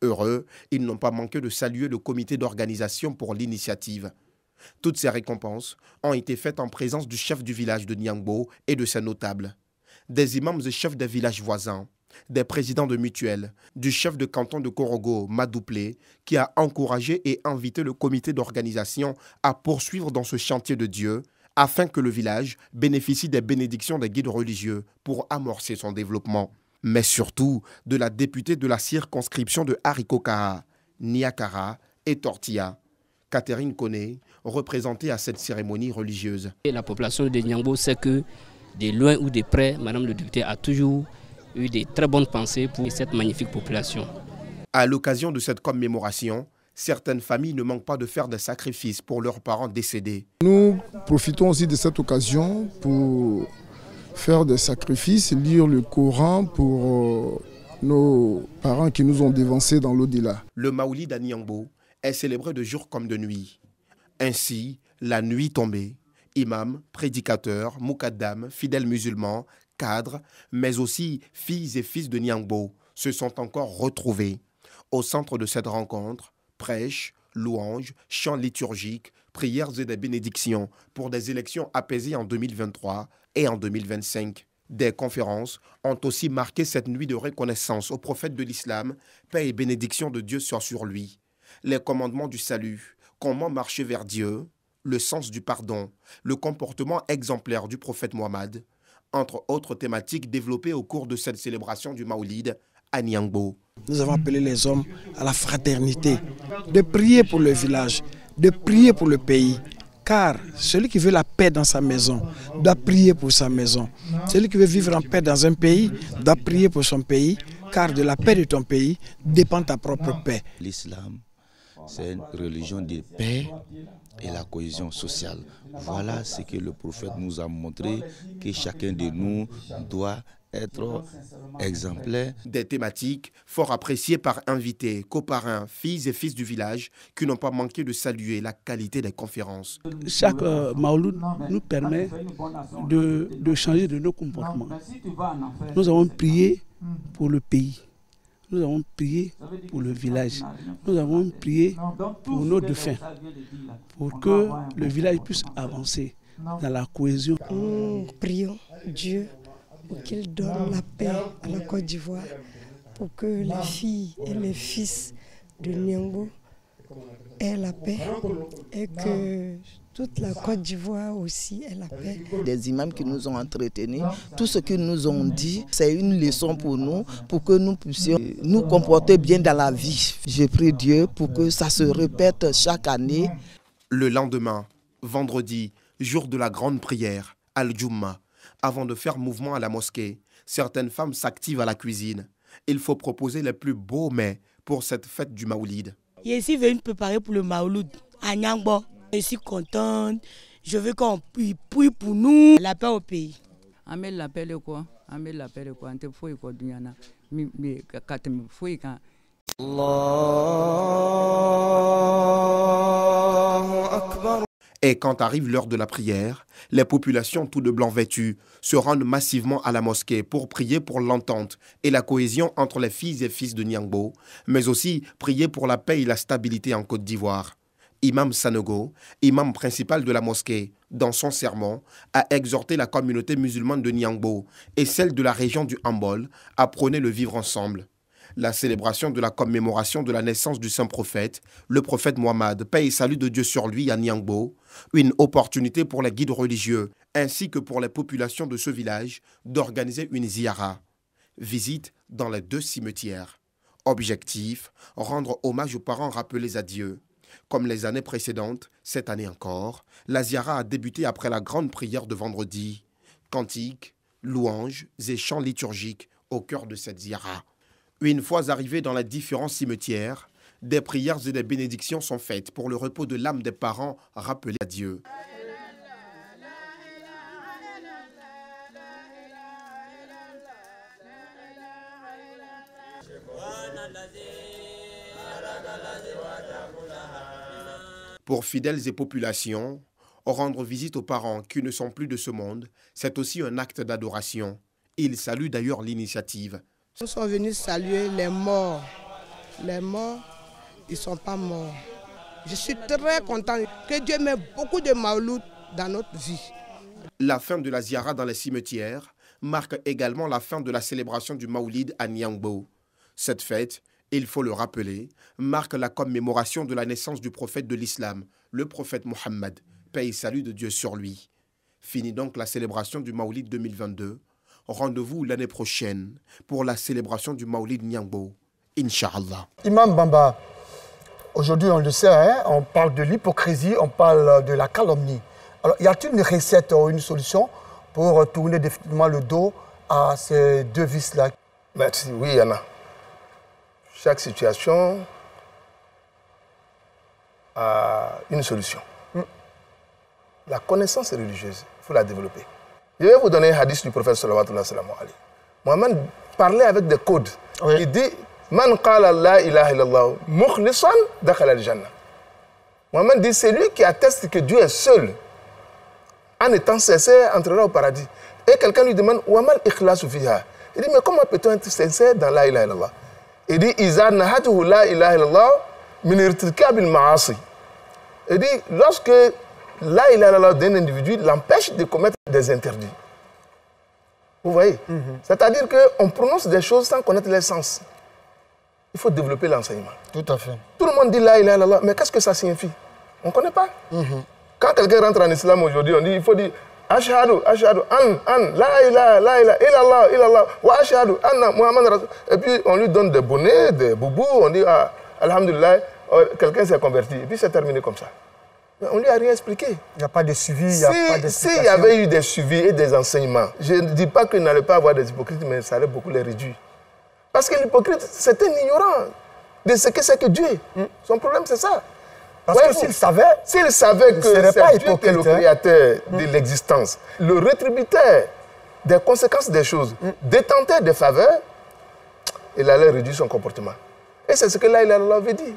Heureux, ils n'ont pas manqué de saluer le comité d'organisation pour l'initiative. Toutes ces récompenses ont été faites en présence du chef du village de Niangbo et de ses notables, des imams et chefs des villages voisins, des présidents de mutuelles, du chef de canton de Korogo, Madouplé, qui a encouragé et invité le comité d'organisation à poursuivre dans ce chantier de Dieu afin que le village bénéficie des bénédictions des guides religieux pour amorcer son développement. Mais surtout de la députée de la circonscription de Harikokaha, Niakara et Tortilla, Catherine Koné, représentée à cette cérémonie religieuse. La population de Niangbo sait que de loin ou de près, Madame le député a toujours eu de très bonnes pensées pour cette magnifique population. À l'occasion de cette commémoration, certaines familles ne manquent pas de faire des sacrifices pour leurs parents décédés. Nous profitons aussi de cette occasion pour faire des sacrifices, lire le Coran pour nos parents qui nous ont dévancés dans l'au-delà. Le Maoulid à Niangbo est célébré de jour comme de nuit. Ainsi, la nuit tombée, imams, prédicateurs, moukaddam, fidèles musulmans, cadres, mais aussi filles et fils de Niangbo se sont encore retrouvés. Au centre de cette rencontre, prêches, louanges, chants liturgiques, prières et des bénédictions pour des élections apaisées en 2023 et en 2025. Des conférences ont aussi marqué cette nuit de reconnaissance au prophète de l'islam, paix et bénédiction de Dieu soit sur lui. Les commandements du salut, comment marcher vers Dieu, le sens du pardon, le comportement exemplaire du prophète Mohammed, entre autres thématiques développées au cours de cette célébration du Maoulid à Niangbo. Nous avons appelé les hommes à la fraternité, de prier pour le village, de prier pour le pays. Car celui qui veut la paix dans sa maison doit prier pour sa maison. Celui qui veut vivre en paix dans un pays doit prier pour son pays, car de la paix de ton pays dépend ta propre paix. L'islam, c'est une religion de paix et la cohésion sociale. Voilà ce que le prophète nous a montré, que chacun de nous doit être exemplaire. Des thématiques fort appréciées par invités, coparrains, filles et fils du village qui n'ont pas manqué de saluer la qualité des conférences. Chaque Maouloud nous permet de changer de nos comportements. Nous avons prié pour le pays. Nous avons prié pour le village. Nous avons prié pour nos défunts, pour que le village puisse avancer dans la cohésion. Nous prions Dieu pour qu'il donne la paix à la Côte d'Ivoire, pour que les filles et les fils de Niangbo aient la paix et que toute la Côte d'Ivoire aussi ait la paix. Des imams qui nous ont entretenus, tout ce qu'ils nous ont dit, c'est une leçon pour nous, pour que nous puissions nous comporter bien dans la vie. Je prie Dieu pour que ça se répète chaque année. Le lendemain, vendredi, jour de la grande prière, Al-Jumma, avant de faire mouvement à la mosquée, certaines femmes s'activent à la cuisine. Il faut proposer les plus beaux mets pour cette fête du Maoulid. Je suis venue préparer pour le Maouloud à Niangbo. Je suis contente. Je veux qu'on prie pour nous. La paix au pays. Amel l'appelle quoi? Amel l'appelle quoi? Ante foi quoi dunyana. Mi katem foi kan. Et quand arrive l'heure de la prière, les populations tout de blanc vêtues se rendent massivement à la mosquée pour prier pour l'entente et la cohésion entre les filles et fils de Niangbo, mais aussi prier pour la paix et la stabilité en Côte d'Ivoire. Imam Sanogo, imam principal de la mosquée, dans son sermon, a exhorté la communauté musulmane de Niangbo et celle de la région du Hambol à prôner le vivre ensemble. La célébration de la commémoration de la naissance du saint prophète, le prophète Mohammed, paix et salut de Dieu sur lui à Niangbo, une opportunité pour les guides religieux ainsi que pour les populations de ce village d'organiser une ziyara. Visite dans les 2 cimetières. Objectif, rendre hommage aux parents rappelés à Dieu. Comme les années précédentes, cette année encore, la ziyara a débuté après la grande prière de vendredi. Cantiques, louanges et chants liturgiques au cœur de cette ziyara. Une fois arrivés dans les différents cimetières, des prières et des bénédictions sont faites pour le repos de l'âme des parents rappelés à Dieu. Pour fidèles et populations, rendre visite aux parents qui ne sont plus de ce monde, c'est aussi un acte d'adoration. Ils saluent d'ailleurs l'initiative. Nous sommes venus saluer les morts. Les morts, ils ne sont pas morts. Je suis très content que Dieu mette beaucoup de Maouloud dans notre vie. La fin de la ziyara dans les cimetières marque également la fin de la célébration du Maoulid à Niangbo. Cette fête, il faut le rappeler, marque la commémoration de la naissance du prophète de l'islam, le prophète Mohammed, paix et salut de Dieu sur lui. Fini donc la célébration du Maoulid 2022. Rendez-vous l'année prochaine pour la célébration du Maoulid Niangbo, Inch'Allah. Imam Bamba, aujourd'hui on le sait, hein, on parle de l'hypocrisie, on parle de la calomnie. Alors, y a-t-il une recette ou une solution pour tourner définitivement le dos à ces 2 vices-là? Merci, oui, il y en a. Chaque situation a une solution. La connaissance religieuse, il faut la développer. Je vais vous donner un hadith du prophète sallallahu alayhi wa sallam. Mohammed parlait avec des codes. Oui. Il dit Man qala la ilaha illallah mukhlisan dakhala al-jannah. Mohammed dit c'est lui qui atteste que Dieu est seul. En étant sincère, entrera au paradis. Et quelqu'un lui demande Wamal ikhlasu fiha. Il dit mais comment peut-on être sincère dans la ilaha illallah? Il dit Iza nahatuhu la ilaha illallah min irtikabil ma'asi. Il dit lorsque la ilaha illallah d'un individu l'empêche de commettre des interdits. Vous voyez? C'est-à-dire qu'on prononce des choses sans connaître les sens. Il faut développer l'enseignement. Tout à fait. Tout le monde dit la ilaha illallah, mais qu'est-ce que ça signifie? On ne connaît pas. Quand quelqu'un rentre en islam aujourd'hui, on dit il faut dire Ashhadu, ashhadu, la ilaha illallah, illallah, wa ashhadu, anna Muhammad Rasul. Et puis on lui donne des bonnets, des boubous, on dit alhamdulillah, quelqu'un s'est converti. Et puis c'est terminé comme ça. Mais on ne lui a rien expliqué. Il n'y a pas de suivi, il n'y a pas d'explication. S'il y avait eu des suivis et des enseignements, je ne dis pas qu'il n'allait pas avoir des hypocrites, mais ça allait beaucoup les réduire. Parce que l'hypocrite, c'est un ignorant de ce que c'est que Dieu. Son problème, c'est ça. Parce que s'il savait que c'est Dieu qui est le créateur de l'existence, le rétributeur des conséquences des choses, détenteur des faveurs, il allait réduire son comportement. Et c'est ce que là, il avait dit.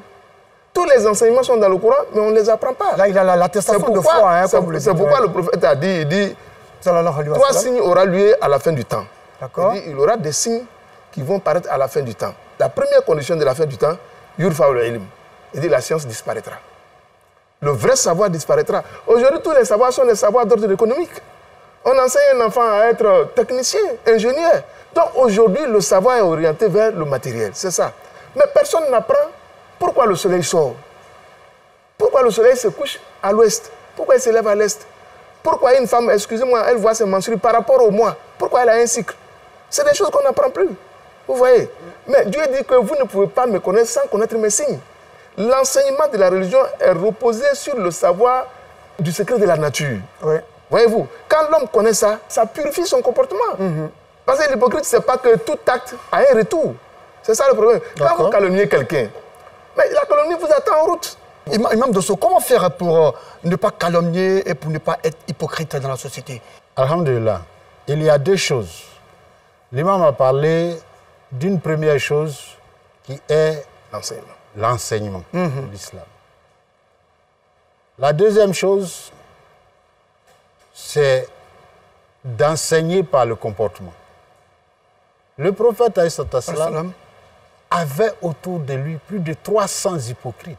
Tous les enseignements sont dans le Coran, mais on ne les apprend pas. Là, il a l'attestation de foi. Hein, c'est pourquoi le prophète a dit, il dit, 3 signes aura lieu à la fin du temps. Il dit, il y aura des signes qui vont paraître à la fin du temps. La première condition de la fin du temps, yurfa'ul ilm. Il dit, la science disparaîtra. Le vrai savoir disparaîtra. Aujourd'hui, tous les savoirs sont des savoirs d'ordre économique. On enseigne un enfant à être technicien, ingénieur. Donc aujourd'hui, le savoir est orienté vers le matériel. C'est ça. Mais personne n'apprend pourquoi le soleil sort. Pourquoi le soleil se couche à l'ouest. Pourquoi il se lève à l'est. Pourquoi une femme, excusez-moi, elle voit ses menstrues par rapport au mois. Pourquoi elle a un cycle. C'est des choses qu'on n'apprend plus. Vous voyez. Mais Dieu dit que vous ne pouvez pas me connaître sans connaître mes signes. L'enseignement de la religion est reposé sur le savoir du secret de la nature. Oui. Voyez-vous, quand l'homme connaît ça, ça purifie son comportement. Parce que l'hypocrite, ce n'est pas que tout acte a un retour. C'est ça le problème. Quand vous calomniez quelqu'un, mais la calomnie vous attend en route. Imam Dosso, comment faire pour ne pas calomnier et pour ne pas être hypocrite dans la société? Alhamdulillah, il y a 2 choses. L'imam a parlé d'une première chose qui est l'enseignement de l'islam. La deuxième chose, c'est d'enseigner par le comportement. Le prophète alayhi avait autour de lui plus de 300 hypocrites.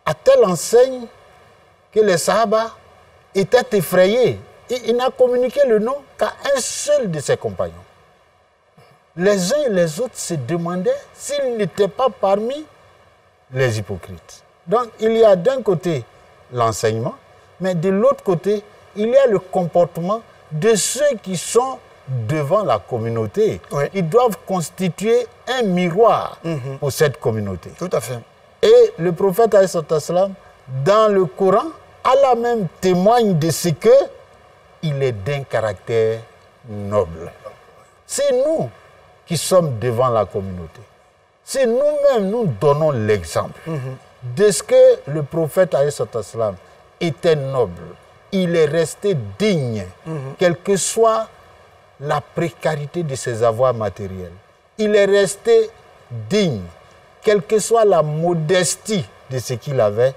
À telle enseigne que les Sahaba étaient effrayés. Et il n'a communiqué le nom qu'à un seul de ses compagnons. Les uns et les autres se demandaient s'il n'était pas parmi les hypocrites. Donc il y a d'un côté l'enseignement, mais de l'autre côté, il y a le comportement de ceux qui sont devant la communauté. Oui. Ils doivent constituer un miroir pour cette communauté. Tout à fait. Et le prophète, dans le Coran, Allah même témoigne de ce qu'il est d'un caractère noble. C'est nous qui sommes devant la communauté. C'est nous-mêmes, nous donnons l'exemple de ce que le prophète était noble. Il est resté digne, quelle que soit la précarité de ses avoirs matériels. Il est resté digne, quelle que soit la modestie de ce qu'il avait.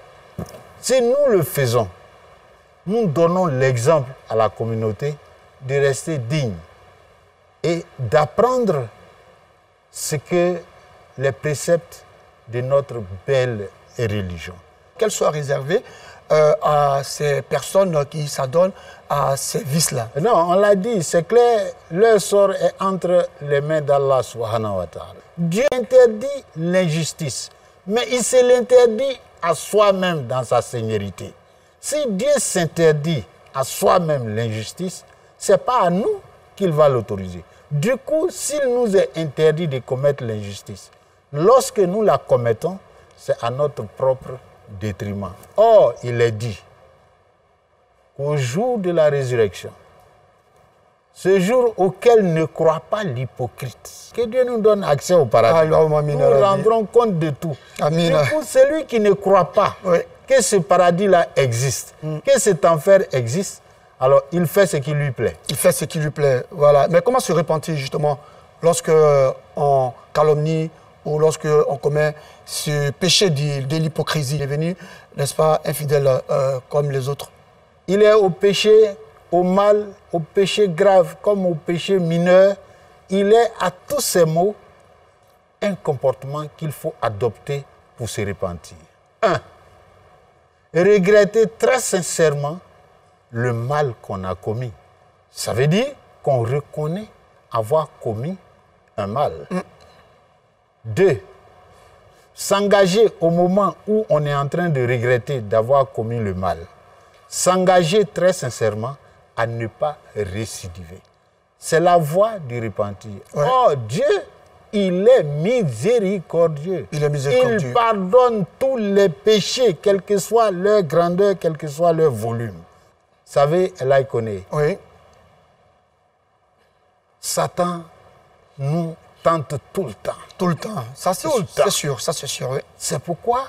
Si nous le faisons, nous donnons l'exemple à la communauté de rester digne et d'apprendre ce que les préceptes de notre belle religion. Qu'elle soit réservée à ces personnes qui s'adonnent à ces vices-là. Non, on l'a dit, c'est clair, leur sort est entre les mains d'Allah subhanahu wa ta'ala. Dieu interdit l'injustice, mais il se l'interdit à soi-même dans sa seigneurie. Si Dieu s'interdit à soi-même l'injustice, ce n'est pas à nous qu'il va l'autoriser. Du coup, s'il nous est interdit de commettre l'injustice, lorsque nous la commettons, c'est à notre propre détriment. Or, il est dit qu'au jour de la résurrection, ce jour auquel ne croit pas l'hypocrite, que Dieu nous donne accès au paradis, nous rendrons compte de tout. Du coup, celui qui ne croit pas que ce paradis-là existe, que cet enfer existe, alors il fait ce qui lui plaît. Il fait ce qui lui plaît, voilà. Mais comment se repentir justement lorsque on calomnie ou lorsque on commet ce péché de l'hypocrisie? Il est venu, n'est-ce pas, infidèle comme les autres. Il est au péché, au mal, au péché grave comme au péché mineur. Il est à tous ces mots un comportement qu'il faut adopter pour se repentir. 1. Regretter très sincèrement le mal qu'on a commis. Ça veut dire qu'on reconnaît avoir commis un mal. 2. S'engager au moment où on est en train de regretter d'avoir commis le mal. S'engager très sincèrement à ne pas récidiver. C'est la voie du repentir. Ouais. Oh, Dieu, il est miséricordieux. Il est miséricordieux. Il pardonne tous les péchés, quelle que soit leur grandeur, quel que soit leur volume. Vous savez, Allah connaît. Oui. Satan nous tente tout le temps. Tout le temps. Ça, c'est sûr. Ça, c'est sûr. Oui. C'est pourquoi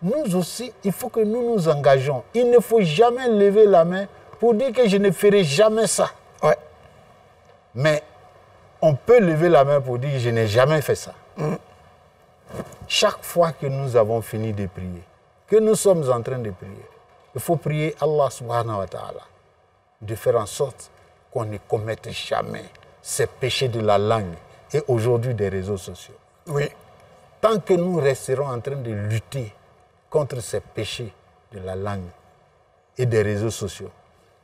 nous aussi, il faut que nous nous engageons. Il ne faut jamais lever la main pour dire que je ne ferai jamais ça. Ouais. Mais on peut lever la main pour dire que je n'ai jamais fait ça. Chaque fois que nous avons fini de prier, que nous sommes en train de prier, il faut prier Allah subhanahu wa ta'ala de faire en sorte qu'on ne commette jamais ces péchés de la langue et aujourd'hui des réseaux sociaux. Oui. Tant que nous resterons en train de lutter contre ces péchés de la langue et des réseaux sociaux,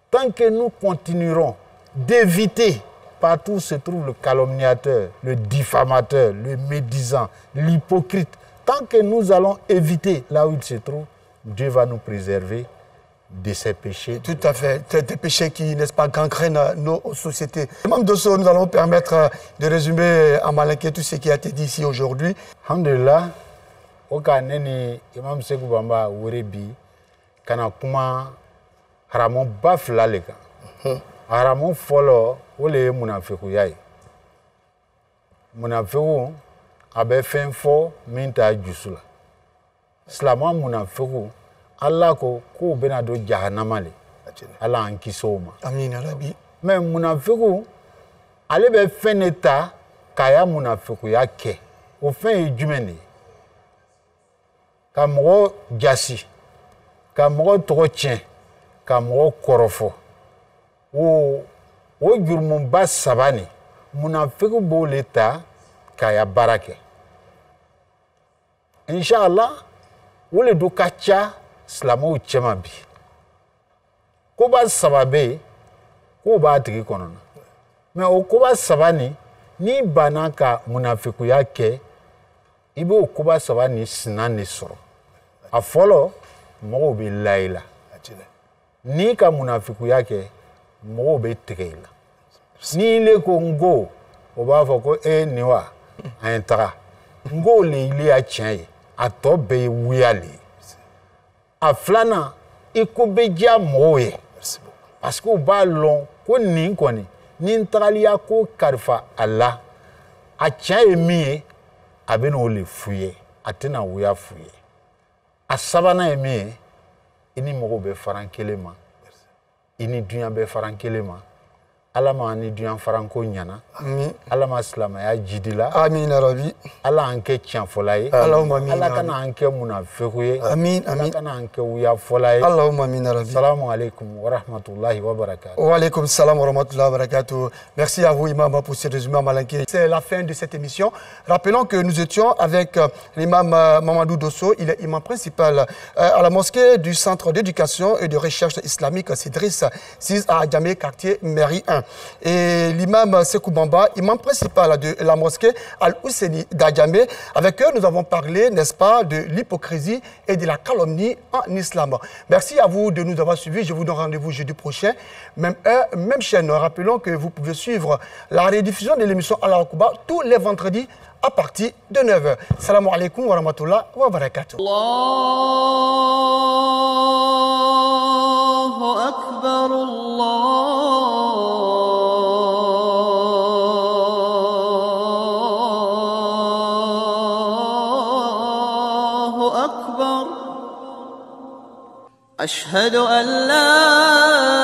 tant que nous continuerons d'éviter partout où se trouve le calomniateur, le diffamateur, le médisant, l'hypocrite, tant que nous allons éviter là où il se trouve, Dieu va nous préserver de ces péchés. Tout à fait. Des péchés qui, n'est-ce pas, gangrènent nos sociétés. Imam Dosso, nous allons permettre de résumer en malinqué tout ce qui a été dit ici aujourd'hui. Alhamdulillah, oka neni Imam Sekou Bamba Werebi, kana kuma haramon bafla leka. Haramon folo, ole munafiku yai. Munafiku abe fenfo minta jusula. Slama munafiku Allah ko bena do jahannama le. Allah an kisoma. Amin arabi. Mais munafiku ale be feneta kaya munafiku ya ke. O fen jumeni. Ka mogo jasi. Ka mogo togo tien. Ka mogo korofo. O jurmun ba sabani. Munafiku bo leta kaya barake. Inshallah wole do kacha Slamo chema bi. Ko ba sababe ko ba tigi konona. Mais o ko ba sabani ni banaka munafiku yake ibe o ko ba sabani sinani soro. A folo mo be laila. Ni ka munafiku yake mo be tigela. Ni le ko ngo o ba fo ko niwa antara. Ngo le ile a chen a to be wiali. A flana ikobeja moye parce que ba long ko nin koni nin tralia ko karfa Allah a tia emi abeno le fuye atena wuya fuye a sabana emi ini mogo be farankelema ini dunya be farankelema alama ni dunya faranko nyana alama islama ya jidila amin rabbi ala anke tianfolaye allahumma amin ala kana anke munafikuye amin ala kana anke wuya folaye allahumma amin rabbi. Assalamu alaikum wa rahmatullahi wa barakatuh. Wa alaikum salam wa rahmatullahi wa barakatuh. Merci à vous imam pour ce résumé en malinqué. C'est la fin de cette émission. Rappelons que nous étions avec l'imam Mamadou Dosso, il est imam principal à la mosquée du centre d'éducation et de recherche islamique Cédris 6 à Adjamé, quartier Mairie 1. Et l'imam Sekou Bamba, imam principal de la mosquée Al-Husseini d'Adjamé. Avec eux, nous avons parlé, n'est-ce pas, de l'hypocrisie et de la calomnie en islam. Merci à vous de nous avoir suivis. Je vous donne rendez-vous jeudi prochain. Même heure, même chaîne. Rappelons que vous pouvez suivre la rediffusion de l'émission Allah Akuba tous les vendredis à partir de 9h. Salam alaikum wa rahmatullah wa barakatuh. Allahu Akbar, Allahu Akbar. أشهد أن لا